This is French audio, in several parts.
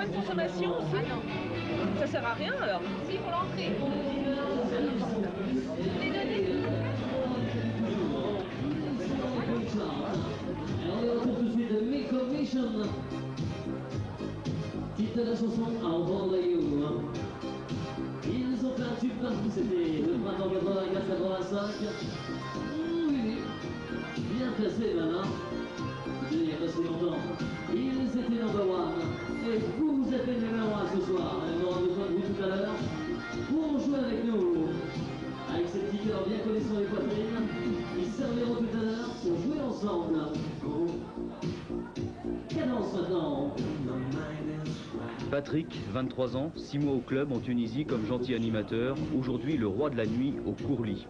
de consommation aussi? Ah non. Ça sert à rien alors? Si, pour l'entrée. Les données. Alors on retrouve tout de suite Miko Mission. Titre de la chanson I'll Bother You. Ils ont fait un tube partout, c'était le printemps 84-85. Oui, bien placé maintenant. Il n'y a pas si longtemps. Ils étaient number one. Et vous êtes les numéro 1 ce soir. On aura besoin de vous tout à l'heure pour jouer avec nous. Avec ces petits cœurs bien collés sur les poitrines, ils serviront tout à l'heure pour jouer ensemble. Cadence maintenant. Patrick, 23 ans, 6 mois au club en Tunisie comme gentil animateur, aujourd'hui le roi de la nuit au Courlis.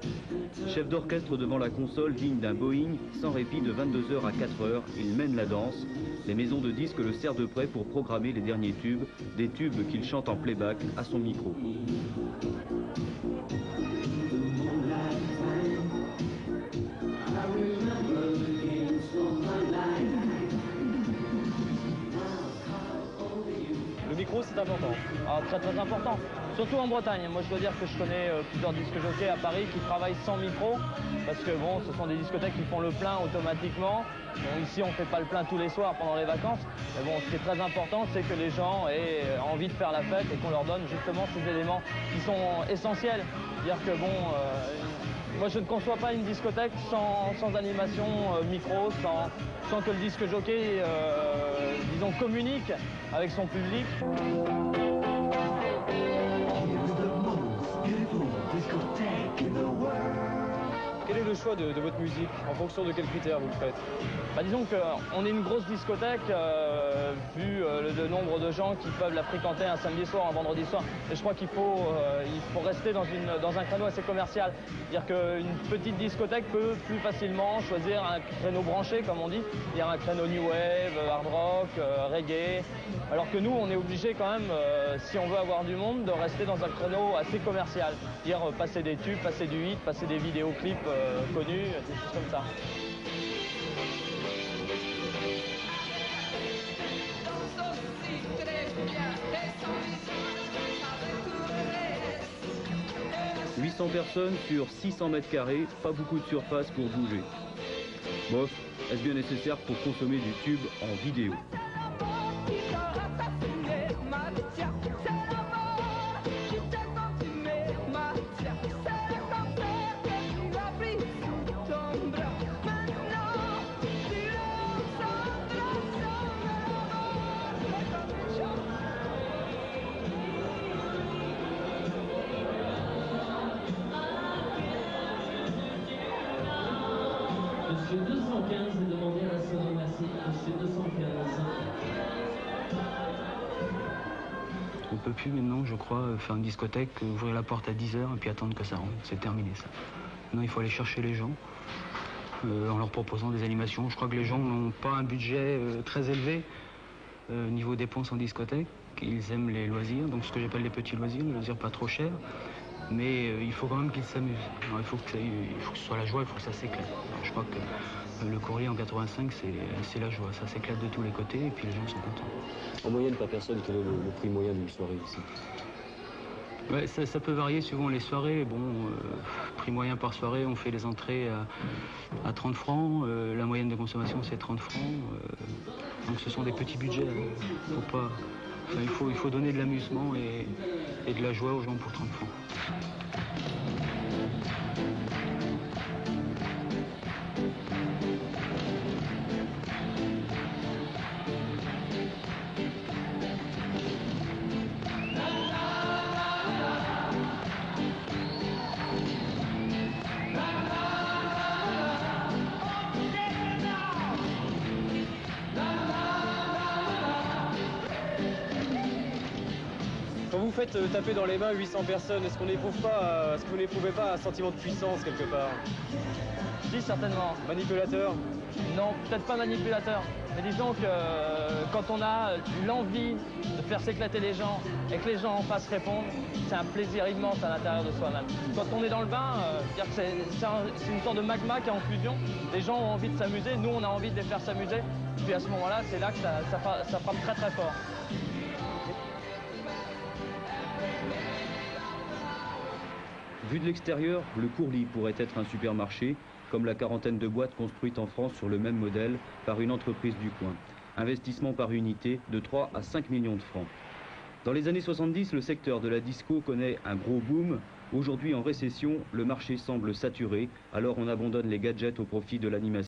Chef d'orchestre devant la console digne d'un Boeing, sans répit de 22h à 4h, il mène la danse. Les maisons de disques le servent de près pour programmer les derniers tubes, des tubes qu'il chante en playback à son micro. Le micro, c'est important. Ah, très très important. Surtout en Bretagne. Moi, je dois dire que je connais plusieurs disques jockeys à Paris qui travaillent sans micro. Parce que bon, ce sont des discothèques qui font le plein automatiquement. Bon, ici, on ne fait pas le plein tous les soirs pendant les vacances. Mais bon, ce qui est très important, c'est que les gens aient envie de faire la fête et qu'on leur donne justement ces éléments qui sont essentiels. C'est-à-dire que bon, moi, je ne conçois pas une discothèque sans animation micro, sans que le disque jockey, disons, communique avec son public. Quel est le choix de votre musique? En fonction de quels critères vous le faites? Disons qu'on est une grosse discothèque, vu le nombre de gens qui peuvent la fréquenter un samedi soir, un vendredi soir. Et je crois qu'il faut rester dans un créneau assez commercial. C'est-à-dire qu'une petite discothèque peut plus facilement choisir un créneau branché, comme on dit. C'est-à-dire un créneau new wave, hard rock, reggae. Alors que nous, on est obligé quand même, si on veut avoir du monde, de rester dans un créneau assez commercial. C'est-à-dire passer des tubes, passer du hit, passer des vidéoclips connus, des choses comme ça. « 800 personnes sur 600 mètres carrés, pas beaucoup de surface pour bouger. Bof, est-ce bien nécessaire pour consommer du tube en vidéo ? Monsieur 215 est demandé à la sonnerie, merci. Monsieur 215. On ne peut plus maintenant, je crois, faire une discothèque, ouvrir la porte à 10h et puis attendre que ça rentre. C'est terminé ça. Maintenant, il faut aller chercher les gens en leur proposant des animations. Je crois que les gens n'ont pas un budget très élevé niveau dépenses en discothèque. Ils aiment les loisirs, donc ce que j'appelle les petits loisirs, les loisirs pas trop chers. Mais il faut quand même qu'ils s'amusent. Il faut que ce soit la joie, il faut que ça s'éclate. Je crois que le Courlis en 85, c'est la joie. Ça s'éclate de tous les côtés et puis les gens sont contents. En moyenne, par personne, quel est le prix moyen d'une soirée ici? Ouais, ça peut varier suivant les soirées. Bon, prix moyen par soirée, on fait les entrées à 30 francs. La moyenne de consommation, c'est 30 francs. Donc ce sont des petits budgets. Il faut donner de l'amusement et de la joie aux gens pour 30 francs. Quand vous faites taper dans les mains 800 personnes, est-ce que vous n'éprouvez pas un sentiment de puissance quelque part? Si, certainement. Manipulateur? Non, peut-être pas manipulateur. Mais disons que quand on a l'envie de faire s'éclater les gens et que les gens en face répondent, c'est un plaisir immense à l'intérieur de soi-même. Quand on est dans le bain, c'est une sorte de magma qui est en fusion. Les gens ont envie de s'amuser, nous on a envie de les faire s'amuser. Puis à ce moment-là, c'est là que ça frappe très très fort. Vu de l'extérieur, le Courlis pourrait être un supermarché, comme la quarantaine de boîtes construites en France sur le même modèle par une entreprise du coin. Investissement par unité de 3 à 5 millions de francs. Dans les années 70, le secteur de la disco connaît un gros boom. Aujourd'hui en récession, le marché semble saturé, alors on abandonne les gadgets au profit de l'animation.